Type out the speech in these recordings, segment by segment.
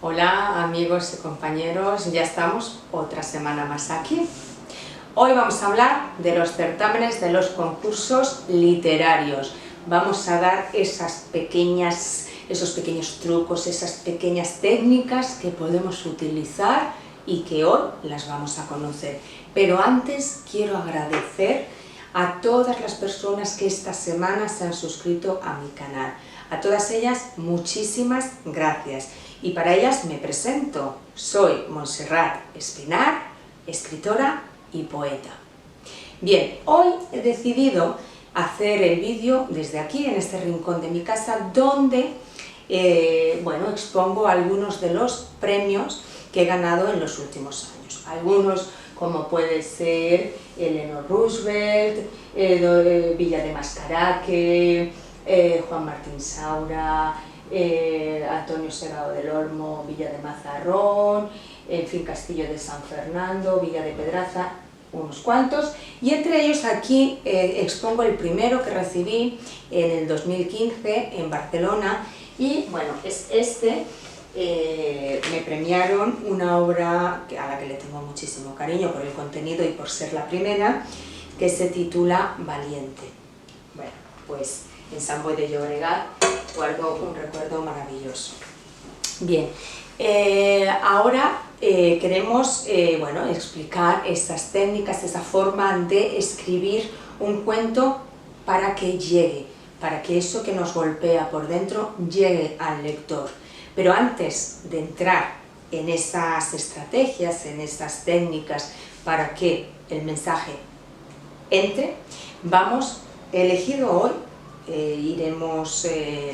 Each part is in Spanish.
Hola amigos y compañeros, ya estamos otra semana más aquí. Hoy vamos a hablar de los certámenes, de los concursos literarios. Vamos a dar esos pequeños trucos, esas pequeñas técnicas que podemos utilizar y que hoy las vamos a conocer. Pero antes quiero agradecer a todas las personas que esta semana se han suscrito a mi canal. A todas ellas, muchísimas gracias. Y para ellas me presento. Soy Montserrat Espinar, escritora y poeta. Bien, hoy he decidido hacer el vídeo desde aquí, en este rincón de mi casa, donde expongo algunos de los premios que he ganado en los últimos años. Algunos, como puede ser Eleanor Roosevelt, Villa de Mascaraque, Juan Martín Saura, Antonio Serrano del Olmo, Villa de Mazarrón, en fin, Castillo de San Fernando, Villa de Pedraza, unos cuantos, y entre ellos aquí expongo el primero que recibí en el 2015 en Barcelona, y bueno, es este. Me premiaron una obra a la que le tengo muchísimo cariño por el contenido y por ser la primera, que se titula Valiente. Bueno, pues en Sant Boi de Llobregat guardo un recuerdo maravilloso. Bien, ahora queremos explicar estas técnicas, esa forma de escribir un cuento para que llegue, para que eso que nos golpea por dentro llegue al lector. Pero antes de entrar en esas estrategias, en esas técnicas para que el mensaje entre, he elegido hoy, iremos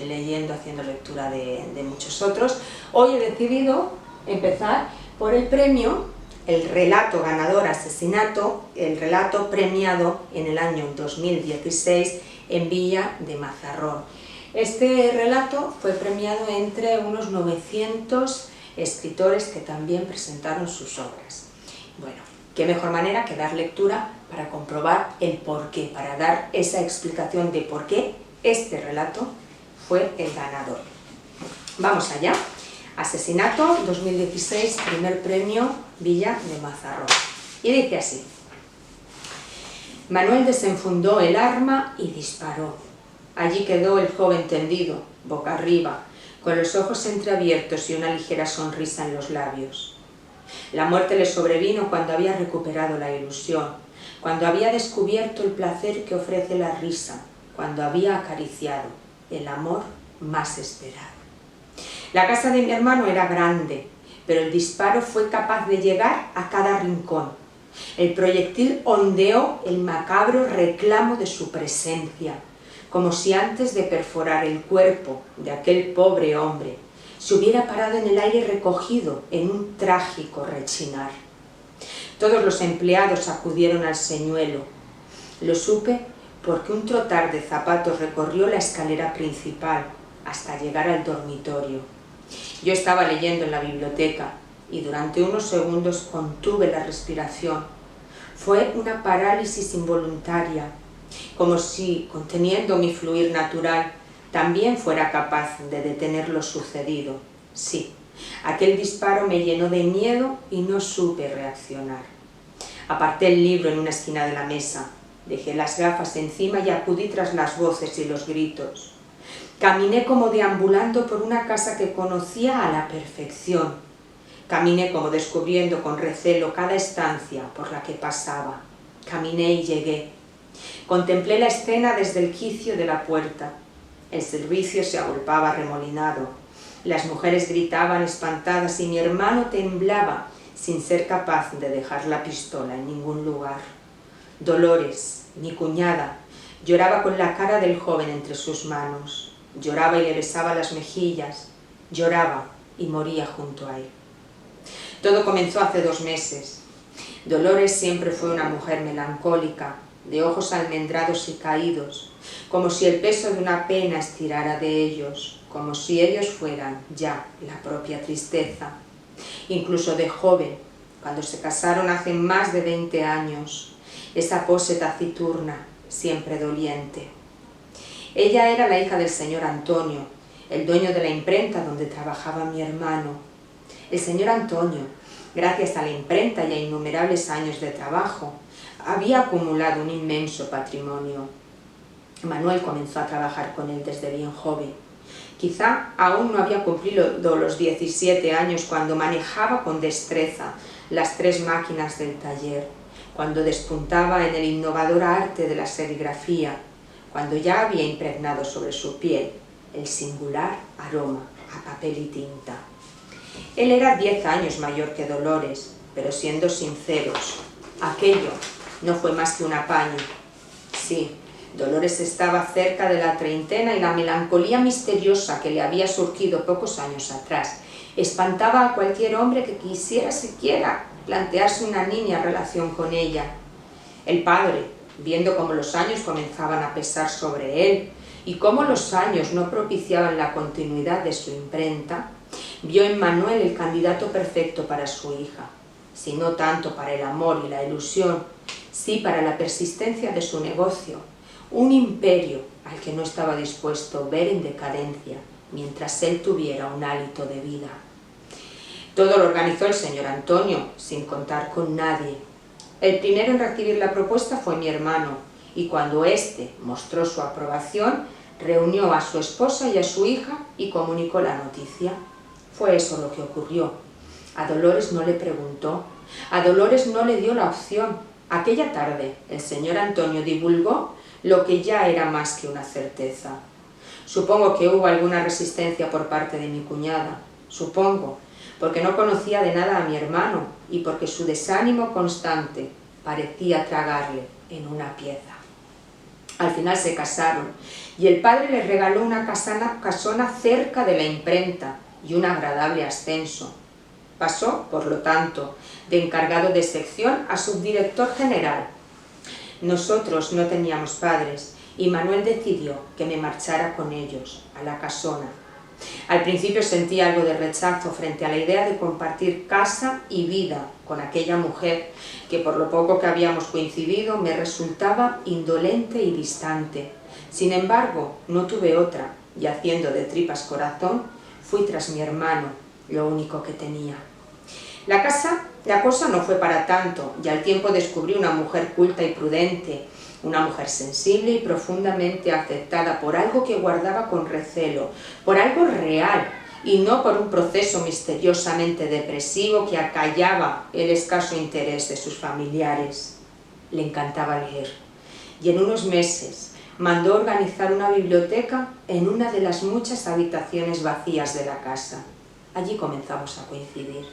leyendo, haciendo lectura de muchos otros. Hoy he decidido empezar por el premio, el relato ganador Asesinato, el relato premiado en el año 2016 en Villa de Mazarrón. Este relato fue premiado entre unos 900 escritores que también presentaron sus obras. Bueno, qué mejor manera que dar lectura para comprobar el porqué, para dar esa explicación de por qué este relato fue el ganador. Vamos allá. Asesinato 2016, primer premio Villa de Mazarrón. Y dice así: Manuel desenfundó el arma y disparó. Allí quedó el joven tendido, boca arriba, con los ojos entreabiertos y una ligera sonrisa en los labios. La muerte le sobrevino cuando había recuperado la ilusión, cuando había descubierto el placer que ofrece la risa, cuando había acariciado el amor más esperado. La casa de mi hermano era grande, pero el disparo fue capaz de llegar a cada rincón. El proyectil ondeó el macabro reclamo de su presencia, como si antes de perforar el cuerpo de aquel pobre hombre se hubiera parado en el aire recogido en un trágico rechinar. Todos los empleados acudieron al señuelo. Lo supe porque un trotar de zapatos recorrió la escalera principal hasta llegar al dormitorio. Yo estaba leyendo en la biblioteca y durante unos segundos contuve la respiración. Fue una parálisis involuntaria, como si, conteniendo mi fluir natural, también fuera capaz de detener lo sucedido. Sí, aquel disparo me llenó de miedo y no supe reaccionar. Aparté el libro en una esquina de la mesa, dejé las gafas encima y acudí tras las voces y los gritos. Caminé como deambulando por una casa que conocía a la perfección. Caminé como descubriendo con recelo cada estancia por la que pasaba. Caminé y llegué. Contemplé la escena desde el quicio de la puerta. El servicio se agolpaba arremolinado. Las mujeres gritaban espantadas y mi hermano temblaba sin ser capaz de dejar la pistola en ningún lugar. Dolores, mi cuñada, lloraba con la cara del joven entre sus manos. Lloraba y le besaba las mejillas. Lloraba y moría junto a él. Todo comenzó hace 2 meses. Dolores siempre fue una mujer melancólica, de ojos almendrados y caídos, como si el peso de una pena estirara de ellos, como si ellos fueran ya la propia tristeza. Incluso de joven, cuando se casaron hace más de 20 años, esa pose taciturna, siempre doliente. Ella era la hija del señor Antonio, el dueño de la imprenta donde trabajaba mi hermano. El señor Antonio, gracias a la imprenta y a innumerables años de trabajo, había acumulado un inmenso patrimonio. Manuel comenzó a trabajar con él desde bien joven. Quizá aún no había cumplido los 17 años cuando manejaba con destreza las 3 máquinas del taller, cuando despuntaba en el innovador arte de la serigrafía, cuando ya había impregnado sobre su piel el singular aroma a papel y tinta. Él era 10 años mayor que Dolores, pero siendo sinceros, aquello no fue más que un apaño. Sí, Dolores estaba cerca de la treintena y la melancolía misteriosa que le había surgido pocos años atrás espantaba a cualquier hombre que quisiera siquiera plantearse una niña relación con ella. El padre, viendo cómo los años comenzaban a pesar sobre él y cómo los años no propiciaban la continuidad de su imprenta, vio en Manuel el candidato perfecto para su hija, si no tanto para el amor y la ilusión, sí para la persistencia de su negocio, un imperio al que no estaba dispuesto ver en decadencia mientras él tuviera un hálito de vida. Todo lo organizó el señor Antonio, sin contar con nadie. El primero en recibir la propuesta fue mi hermano, y cuando éste mostró su aprobación, reunió a su esposa y a su hija y comunicó la noticia. Fue eso lo que ocurrió. A Dolores no le preguntó, a Dolores no le dio la opción. Aquella tarde el señor Antonio divulgó lo que ya era más que una certeza. Supongo que hubo alguna resistencia por parte de mi cuñada. Supongo, porque no conocía de nada a mi hermano y porque su desánimo constante parecía tragarle en una pieza. Al final se casaron y el padre les regaló una casona cerca de la imprenta y un agradable ascenso. Pasó, por lo tanto, de encargado de sección a subdirector general. Nosotros no teníamos padres y Manuel decidió que me marchara con ellos a la casona. Al principio sentí algo de rechazo frente a la idea de compartir casa y vida con aquella mujer que, por lo poco que habíamos coincidido, me resultaba indolente y distante. Sin embargo, no tuve otra, y haciendo de tripas corazón, fui tras mi hermano, lo único que tenía. La cosa no fue para tanto, y al tiempo descubrí una mujer culta y prudente, una mujer sensible y profundamente afectada por algo que guardaba con recelo, por algo real y no por un proceso misteriosamente depresivo que acallaba el escaso interés de sus familiares. Le encantaba leer y en unos meses mandó organizar una biblioteca en una de las muchas habitaciones vacías de la casa. Allí comenzamos a coincidir.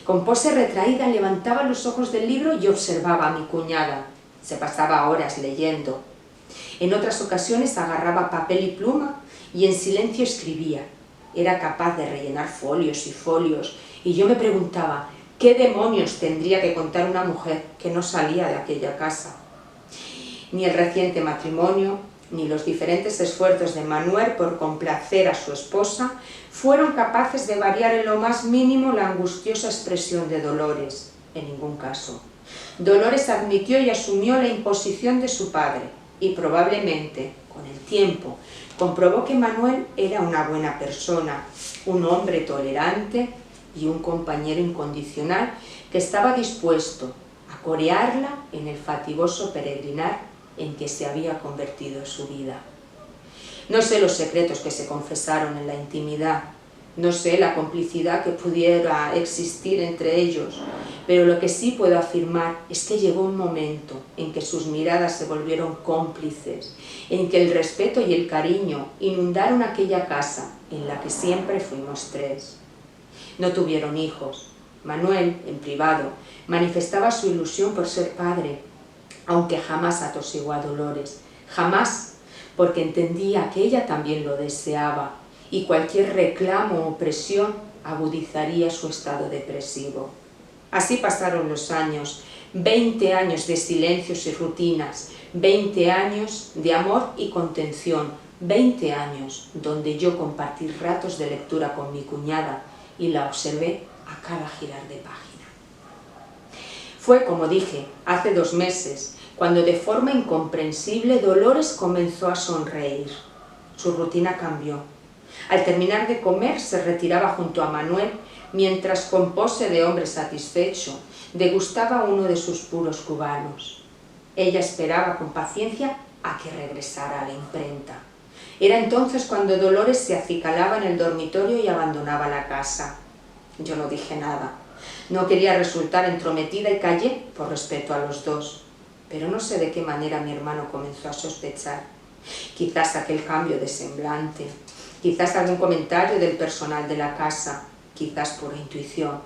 Con pose retraída levantaba los ojos del libro y observaba a mi cuñada. Se pasaba horas leyendo. En otras ocasiones agarraba papel y pluma y en silencio escribía. Era capaz de rellenar folios y folios y yo me preguntaba qué demonios tendría que contar una mujer que no salía de aquella casa. Ni el reciente matrimonio, ni los diferentes esfuerzos de Manuel por complacer a su esposa fueron capaces de variar en lo más mínimo la angustiosa expresión de Dolores. En ningún caso. Dolores admitió y asumió la imposición de su padre y probablemente, con el tiempo, comprobó que Manuel era una buena persona, un hombre tolerante y un compañero incondicional que estaba dispuesto a corearla en el fatigoso peregrinar en que se había convertido su vida. No sé los secretos que se confesaron en la intimidad, no sé la complicidad que pudiera existir entre ellos, pero lo que sí puedo afirmar es que llegó un momento en que sus miradas se volvieron cómplices, en que el respeto y el cariño inundaron aquella casa en la que siempre fuimos 3. No tuvieron hijos. Manuel, en privado, manifestaba su ilusión por ser padre, aunque jamás atosigó a Dolores, jamás, porque entendía que ella también lo deseaba, y cualquier reclamo o presión agudizaría su estado depresivo. Así pasaron los años, 20 años de silencios y rutinas, 20 años de amor y contención, 20 años donde yo compartí ratos de lectura con mi cuñada y la observé a cada girar de página. Fue, como dije, hace 2 meses, cuando de forma incomprensible Dolores comenzó a sonreír. Su rutina cambió. Al terminar de comer se retiraba junto a Manuel, mientras con pose de hombre satisfecho degustaba uno de sus puros cubanos. Ella esperaba con paciencia a que regresara a la imprenta. Era entonces cuando Dolores se acicalaba en el dormitorio y abandonaba la casa. Yo no dije nada. No quería resultar entrometida y callé por respeto a los dos. Pero no sé de qué manera mi hermano comenzó a sospechar. Quizás aquel cambio de semblante, quizás algún comentario del personal de la casa, quizás pura intuición.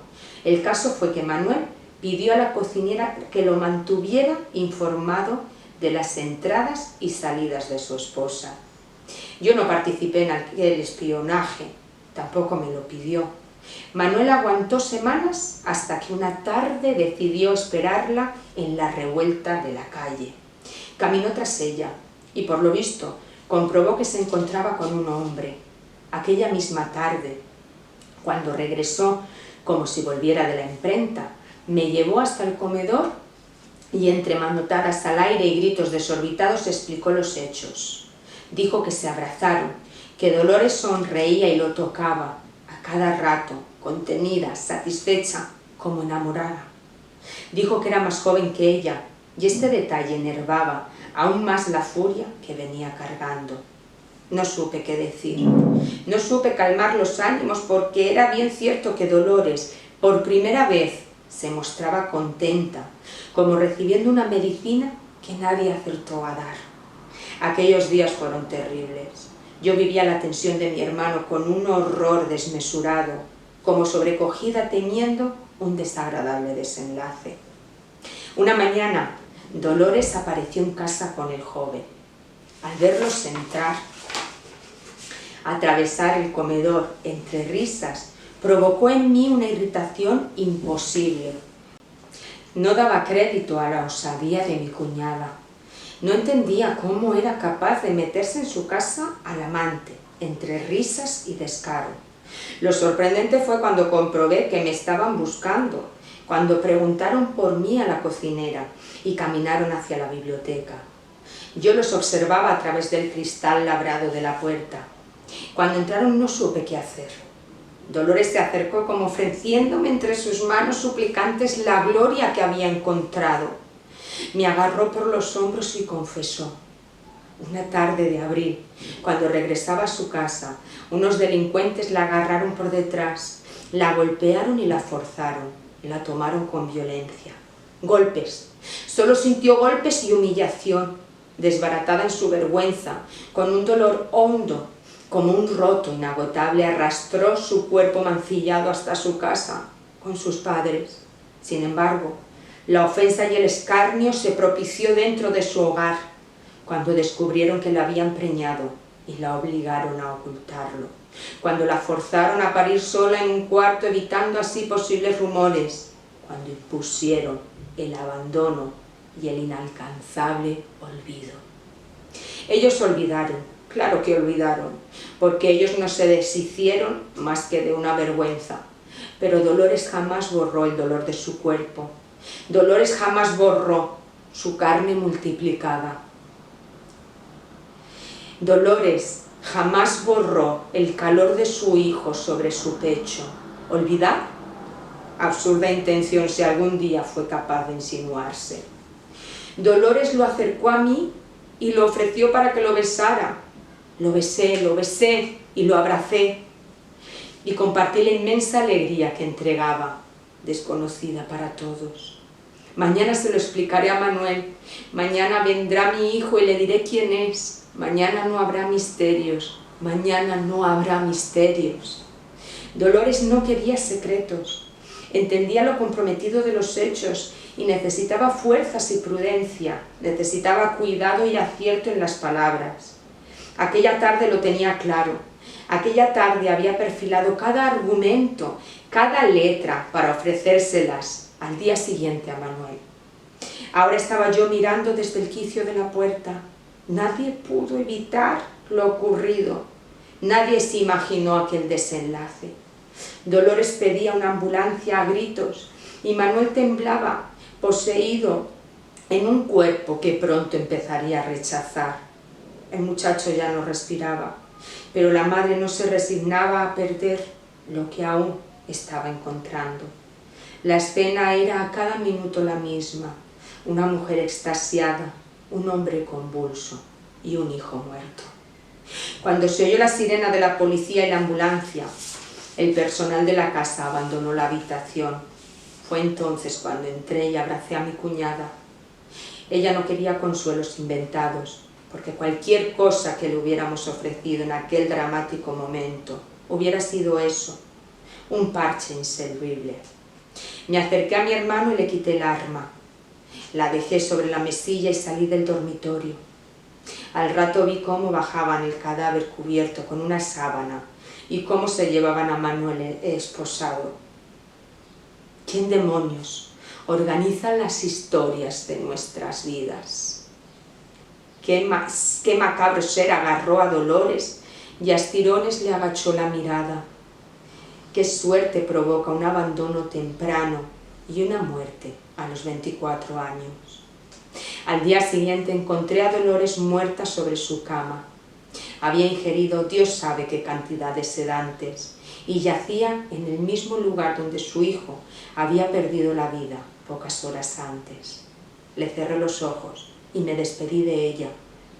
El caso fue que Manuel pidió a la cocinera que lo mantuviera informado de las entradas y salidas de su esposa. Yo no participé en aquel espionaje, tampoco me lo pidió. Manuel aguantó semanas hasta que una tarde decidió esperarla en la revuelta de la calle. Caminó tras ella y, por lo visto, comprobó que se encontraba con un hombre. Aquella misma tarde, cuando regresó como si volviera de la imprenta, me llevó hasta el comedor y entre manotadas al aire y gritos desorbitados explicó los hechos. Dijo que se abrazaron, que Dolores sonreía y lo tocaba a cada rato, contenida, satisfecha, como enamorada. Dijo que era más joven que ella y este detalle enervaba aún más la furia que venía cargando. No supe qué decir, no supe calmar los ánimos porque era bien cierto que Dolores, por primera vez, se mostraba contenta, como recibiendo una medicina que nadie acertó a dar. Aquellos días fueron terribles. Yo vivía la tensión de mi hermano con un horror desmesurado, como sobrecogida temiendo un desagradable desenlace. Una mañana, Dolores apareció en casa con el joven. Al verlos entrar, atravesar el comedor entre risas, provocó en mí una irritación imposible. No daba crédito a la osadía de mi cuñada. No entendía cómo era capaz de meterse en su casa al amante, entre risas y descaro. Lo sorprendente fue cuando comprobé que me estaban buscando, cuando preguntaron por mí a la cocinera y caminaron hacia la biblioteca. Yo los observaba a través del cristal labrado de la puerta. Cuando entraron no supe qué hacer. Dolores se acercó como ofreciéndome entre sus manos suplicantes la gloria que había encontrado. Me agarró por los hombros y confesó. Una tarde de abril, cuando regresaba a su casa, unos delincuentes la agarraron por detrás, la golpearon y la forzaron, la tomaron con violencia. Golpes, solo sintió golpes y humillación, desbaratada en su vergüenza, con un dolor hondo, como un roto inagotable, arrastró su cuerpo mancillado hasta su casa, con sus padres. Sin embargo, la ofensa y el escarnio se propició dentro de su hogar, cuando descubrieron que la habían preñado y la obligaron a ocultarlo, cuando la forzaron a parir sola en un cuarto evitando así posibles rumores, cuando impusieron el abandono y el inalcanzable olvido. Ellos olvidaron, claro que olvidaron, porque ellos no se deshicieron más que de una vergüenza, pero Dolores jamás borró el dolor de su cuerpo. Dolores jamás borró su carne multiplicada. Dolores jamás borró el calor de su hijo sobre su pecho. ¿Olvidar? Absurda intención si algún día fue capaz de insinuarse. Dolores lo acercó a mí y lo ofreció para que lo besara. Lo besé y lo abracé. Y compartí la inmensa alegría que entregaba, desconocida para todos. Mañana se lo explicaré a Manuel. Mañana vendrá mi hijo y le diré quién es. Mañana no habrá misterios. Mañana no habrá misterios. Dolores no quería secretos. Entendía lo comprometido de los hechos y necesitaba fuerzas y prudencia. Necesitaba cuidado y acierto en las palabras. Aquella tarde lo tenía claro. Aquella tarde había perfilado cada argumento, cada letra para ofrecérselas al día siguiente a Manuel. Ahora estaba yo mirando desde el quicio de la puerta. Nadie pudo evitar lo ocurrido. Nadie se imaginó aquel desenlace. Dolores pedía una ambulancia a gritos y Manuel temblaba, poseído en un cuerpo que pronto empezaría a rechazar. El muchacho ya no respiraba. pero la madre no se resignaba a perder lo que aún estaba encontrando. La escena era a cada minuto la misma: una mujer extasiada, un hombre convulso y un hijo muerto. Cuando se oyó la sirena de la policía y la ambulancia, el personal de la casa abandonó la habitación. Fue entonces cuando entré y abracé a mi cuñada. Ella no quería consuelos inventados, porque cualquier cosa que le hubiéramos ofrecido en aquel dramático momento hubiera sido eso, un parche inservible. Me acerqué a mi hermano y le quité el arma. La dejé sobre la mesilla y salí del dormitorio. Al rato vi cómo bajaban el cadáver cubierto con una sábana y cómo se llevaban a Manuel esposado. ¿Quién demonios organiza las historias de nuestras vidas? Qué macabro ser agarró a Dolores y a estirones le agachó la mirada. Qué suerte provoca un abandono temprano y una muerte a los 24 años. Al día siguiente encontré a Dolores muerta sobre su cama. Había ingerido Dios sabe qué cantidad de sedantes y yacía en el mismo lugar donde su hijo había perdido la vida pocas horas antes. Le cerré los ojos y me despedí de ella,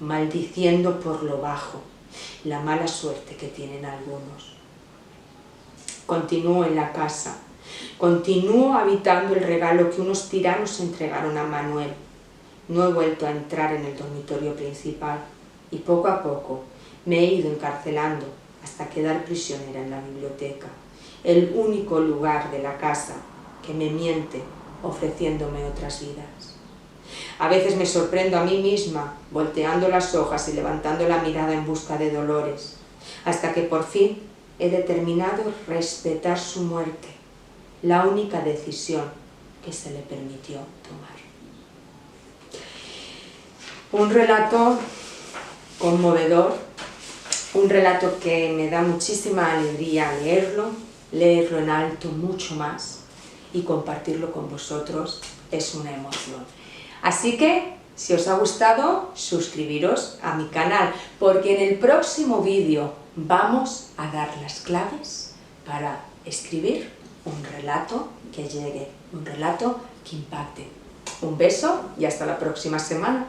maldiciendo por lo bajo la mala suerte que tienen algunos. Continúo en la casa, continúo habitando el regalo que unos tiranos entregaron a Manuel. No he vuelto a entrar en el dormitorio principal y poco a poco me he ido encarcelando hasta quedar prisionera en la biblioteca, el único lugar de la casa que me miente ofreciéndome otras vidas. A veces me sorprendo a mí misma, volteando las hojas y levantando la mirada en busca de Dolores, hasta que por fin he determinado respetar su muerte, la única decisión que se le permitió tomar. Un relato conmovedor, un relato que me da muchísima alegría leerlo en alto mucho más y compartirlo con vosotros es una emoción. Así que, si os ha gustado, suscribiros a mi canal, porque en el próximo vídeo vamos a dar las claves para escribir un relato que llegue, un relato que impacte. Un beso y hasta la próxima semana.